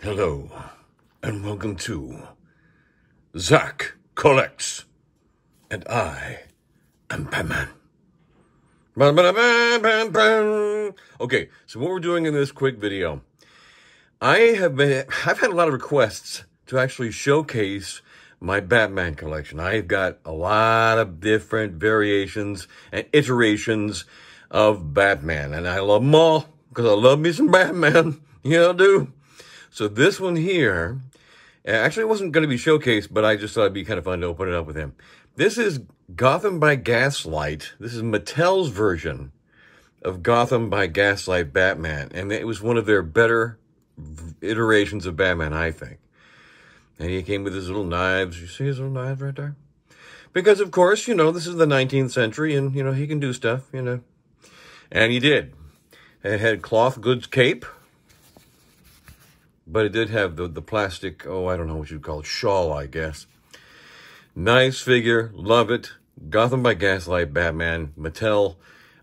Hello, and welcome to Zach Collects, and I am Batman. Okay, so what we're doing in this quick video, I've had a lot of requests to actually showcase my Batman collection. I've got a lot of different variations and iterations of Batman, and I love them all because I love me some Batman. Yeah, I do. So this one here, actually it wasn't going to be showcased, but I just thought it'd be kind of fun to open it up with him. This is Gotham by Gaslight. This is Mattel's version of Gotham by Gaslight Batman. And it was one of their better iterations of Batman, I think. And he came with his little knives. You see his little knives right there? Because, of course, you know, this is the 19th century and, you know, he can do stuff, you know. And he did. It had cloth goods cape. But it did have the plastic, I don't know what you'd call it, shawl, I guess. Nice figure, love it. Gotham by Gaslight, Batman, Mattel.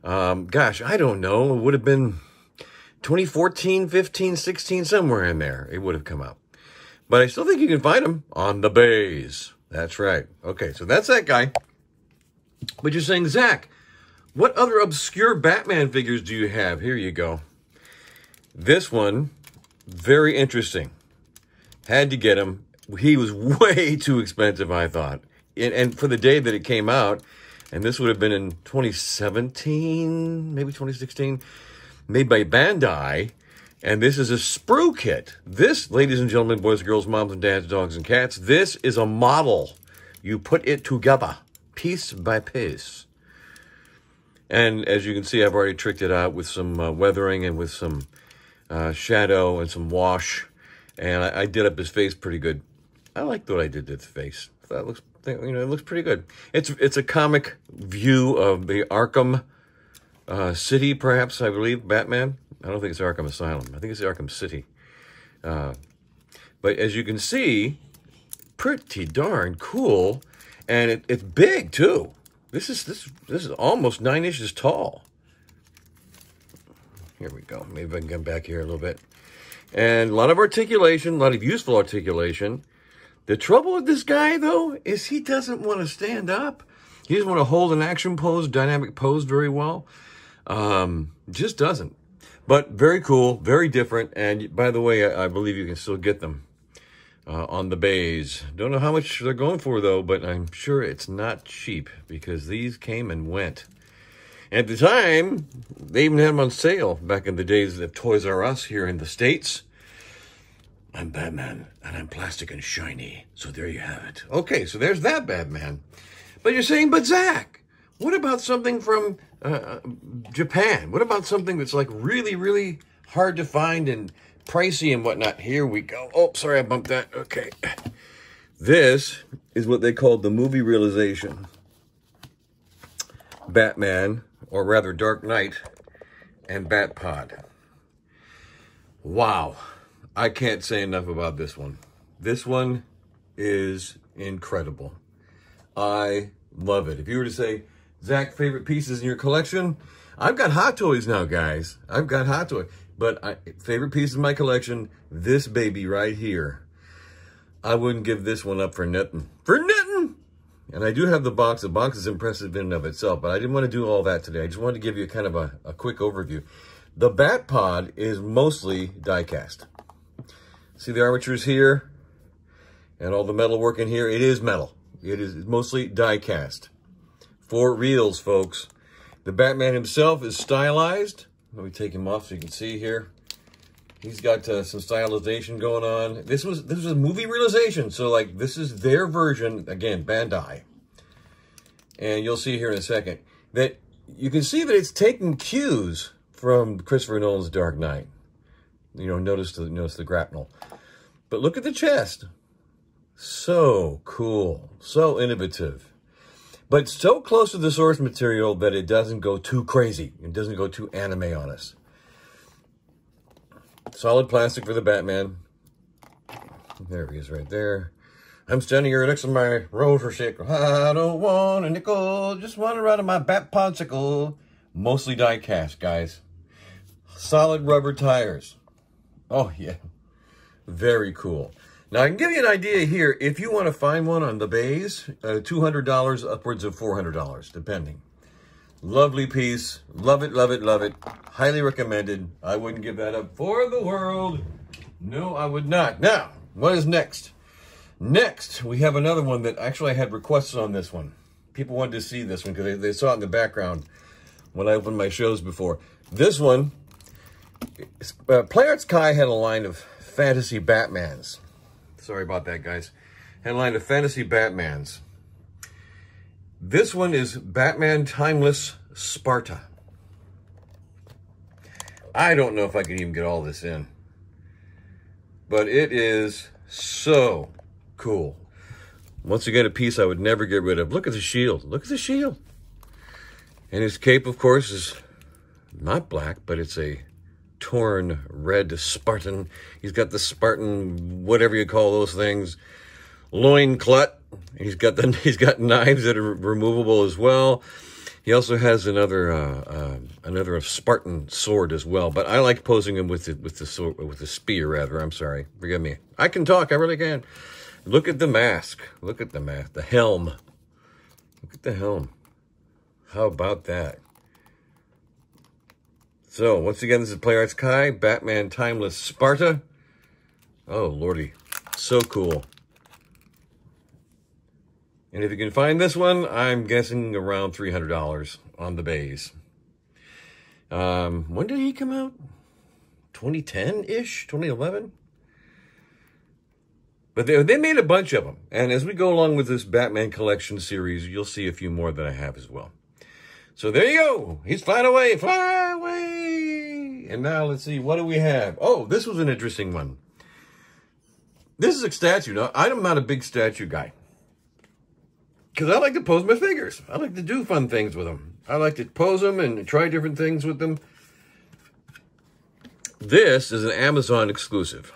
Gosh, I don't know. It would have been 2014, 15, 16, somewhere in there. It would have come out. But I still think you can find them on the bays. That's right. Okay, so that's that guy. But you're saying, Zach, what other obscure Batman figures do you have? Here you go. This one. Very interesting. Had to get him. He was way too expensive, I thought. And for the day that it came out, and this would have been in 2017, maybe 2016, made by Bandai, and this is a sprue kit. This, ladies and gentlemen, boys and girls, moms and dads, dogs and cats, this is a model. You put it together, piece by piece. And as you can see, I've already tricked it out with some weathering and with some shadow and some wash, and I did up his face pretty good. I liked what I did to the face. That looks, you know, it looks pretty good. It's a comic view of the Arkham City, perhaps, I believe, Batman. I don't think it's Arkham Asylum. I think it's Arkham City. But as you can see, pretty darn cool, and it's big too. This is almost 9 inches tall. Here we go. Maybe I can come back here a little bit. And a lot of articulation, a lot of useful articulation. The trouble with this guy, though, is he doesn't want to stand up. He doesn't want to hold an action pose, dynamic pose very well. Just doesn't. But very cool, very different. And by the way, I believe you can still get them on the bays. Don't know how much they're going for, though, but I'm sure it's not cheap because these came and went. At the time, they even had them on sale back in the days of Toys R Us here in the States. I'm Batman, and I'm plastic and shiny. So there you have it. Okay, so there's that Batman. But you're saying, but Zach, what about something from Japan? What about something that's like really, really hard to find and pricey and whatnot? Here we go. Oh, sorry, I bumped that. Okay. This is what they called the movie realization. Batman, or rather Dark Knight, and Batpod. Wow. I can't say enough about this one. This one is incredible. I love it. If you were to say, Zach, favorite pieces in your collection? I've got Hot Toys now, guys. I've got Hot Toys. But favorite piece in my collection, this baby right here. I wouldn't give this one up for nothing. For nothing! And I do have the box. The box is impressive in and of itself, but I didn't want to do all that today. I just wanted to give you kind of a quick overview. The Batpod is mostly die-cast. See the armatures here? And all the metal work in here? It is metal. It is mostly die-cast. For reals, folks. The Batman himself is stylized. Let me take him off so you can see here. He's got some stylization going on. This was a movie realization. So, like, this is their version, again, Bandai. And you'll see here in a second that you can see that it's taking cues from Christopher Nolan's Dark Knight. You know, notice the grapnel. But look at the chest. So cool. So innovative. But so close to the source material that it doesn't go too crazy. It doesn't go too anime on us. Solid plastic for the Batman. There he is right there. I'm standing here next to my motorcycle. I don't want a nickel. Just want to ride on my Bat-podsicle. Mostly die cast, guys. Solid rubber tires. Oh, yeah. Very cool. Now, I can give you an idea here. If you want to find one on the bays, $200, upwards of $400, depending. Lovely piece. Love it, love it, love it. Highly recommended. I wouldn't give that up for the world. No, I would not. Now, what is next? Next, we have another one that actually I had requests on this one. People wanted to see this one because they saw it in the background when I opened my shows before. This one, Play Arts Kai had a line of fantasy Batmans. Sorry about that, guys. Had a line of fantasy Batmans. This one is Batman Timeless Sparta. I don't know if I can even get all this in, but it is so cool. Once again, a piece I would never get rid of. Look at the shield. Look at the shield. And his cape, of course, is not black, but it's a torn red Spartan. He's got the Spartan, whatever you call those things, loin clut. He's got knives that are removable as well. He also has another Spartan sword as well. But I like posing him with the spear, rather. I'm sorry, forgive me. I can talk. I really can. Look at the mask. Look at the mask. The helm. Look at the helm. How about that? So, once again, this is Play Arts Kai, Batman Timeless Sparta. Oh, lordy. So cool. And if you can find this one, I'm guessing around $300 on the bays. When did he come out? 2010-ish? 2011? But they made a bunch of them. And as we go along with this Batman collection series, you'll see a few more that I have as well. So there you go. He's flying away. Fly away. And now let's see. What do we have? Oh, this was an interesting one. This is a statue. Now, I'm not a big statue guy, because I like to pose my figures. I like to do fun things with them. I like to pose them and try different things with them. This is an Amazon exclusive.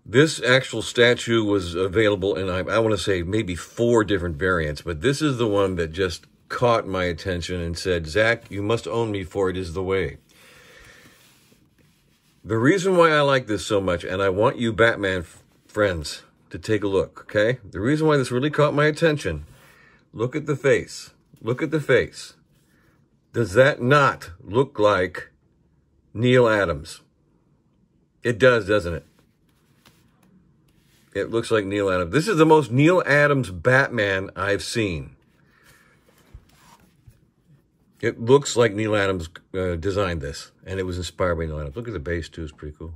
This actual statue was available in, I want to say, maybe 4 different variants, but this is the one that just caught my attention and said, Zach, you must own me, for it is the way. The reason why I like this so much, and I want you Batman friends to take a look, okay? The reason why this really caught my attention, look at the face. Look at the face. Does that not look like Neil Adams? It does, doesn't it? It looks like Neil Adams. This is the most Neil Adams Batman I've seen. It looks like Neil Adams designed this, and it was inspired by Neil Adams. Look at the base, too. It's pretty cool.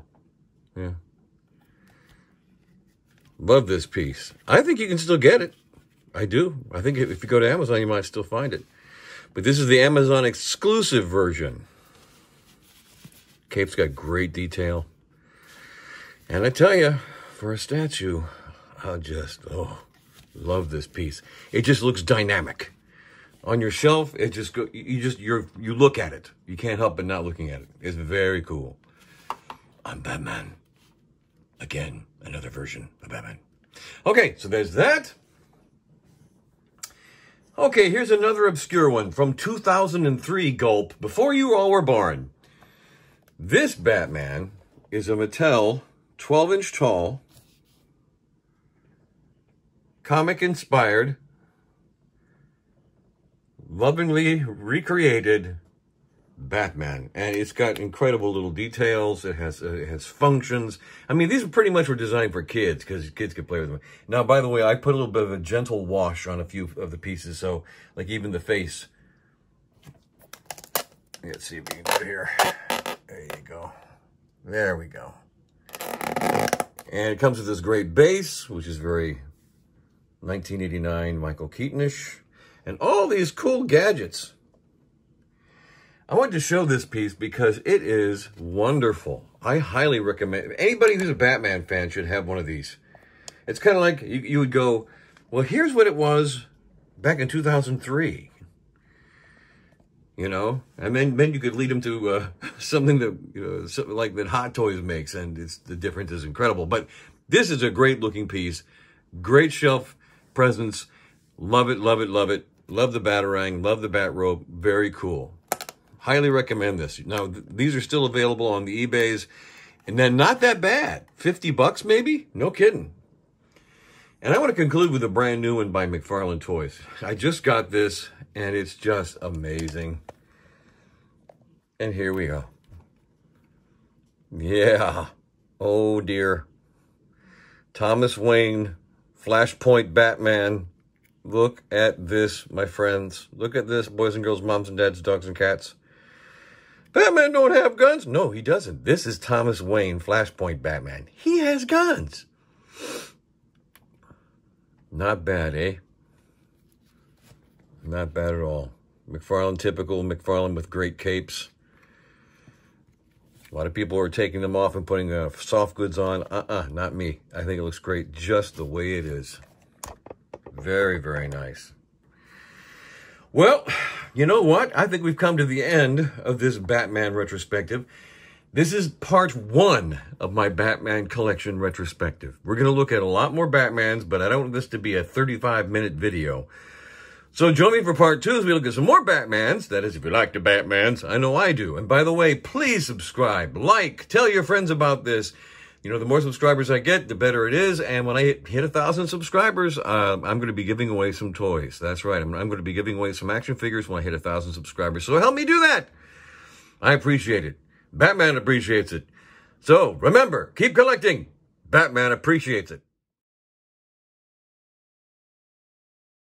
Yeah. Love this piece. I think you can still get it. I do. I think if you go to Amazon, you might still find it. But this is the Amazon exclusive version. Cape's got great detail. And I tell you, for a statue, I just, love this piece. It just looks dynamic. On your shelf, it just you look at it. You can't help but not looking at it. It's very cool. I'm Batman. Again, another version of Batman. Okay, so there's that. Okay, here's another obscure one from 2003, gulp, before you all were born. This Batman is a Mattel 12-inch tall, comic-inspired, lovingly recreated Batman, and it's got incredible little details. It has functions. I mean, these pretty much were designed for kids, because kids could play with them. Now, by the way, I put a little bit of a gentle wash on a few of the pieces, so like even the face. Let's see if we can do it here. There you go. There we go. And it comes with this great base, which is very 1989 Michael Keaton-ish, and all these cool gadgets. I wanted to show this piece because it is wonderful. I highly recommend it. Anybody who's a Batman fan should have one of these. It's kind of like you would go, well, here's what it was back in 2003. You know, and then you could lead them to something that, you know, something like that Hot Toys makes, and the difference is incredible. But this is a great looking piece, great shelf presence. Love it, love it, love it. Love the Batarang, love the Batrobe. Very cool. Highly recommend this. Now, these are still available on the eBays. And then not that bad. $50 maybe? No kidding. And I want to conclude with a brand new one by McFarlane Toys. I just got this, and it's just amazing. And here we go. Yeah. Oh, dear. Thomas Wayne, Flashpoint Batman. Look at this, my friends. Look at this, boys and girls, moms and dads, dogs and cats. Batman don't have guns. No, he doesn't. This is Thomas Wayne, Flashpoint Batman. He has guns. Not bad, eh? Not bad at all. McFarlane, typical McFarlane with great capes. A lot of people are taking them off and putting soft goods on. Not me. I think it looks great just the way it is. Very, very nice. Well, you know what? I think we've come to the end of this Batman retrospective. This is part 1 of my Batman collection retrospective. We're going to look at a lot more Batmans, but I don't want this to be a 35-minute video. So join me for part 2 as we look at some more Batmans. That is, if you like the Batmans. I know I do. And by the way, please subscribe, like, tell your friends about this. You know, the more subscribers I get, the better it is. And when I hit 1,000 subscribers, I'm going to be giving away some toys. That's right. I'm going to be giving away some action figures when I hit 1,000 subscribers. So help me do that. I appreciate it. Batman appreciates it. So remember, keep collecting. Batman appreciates it.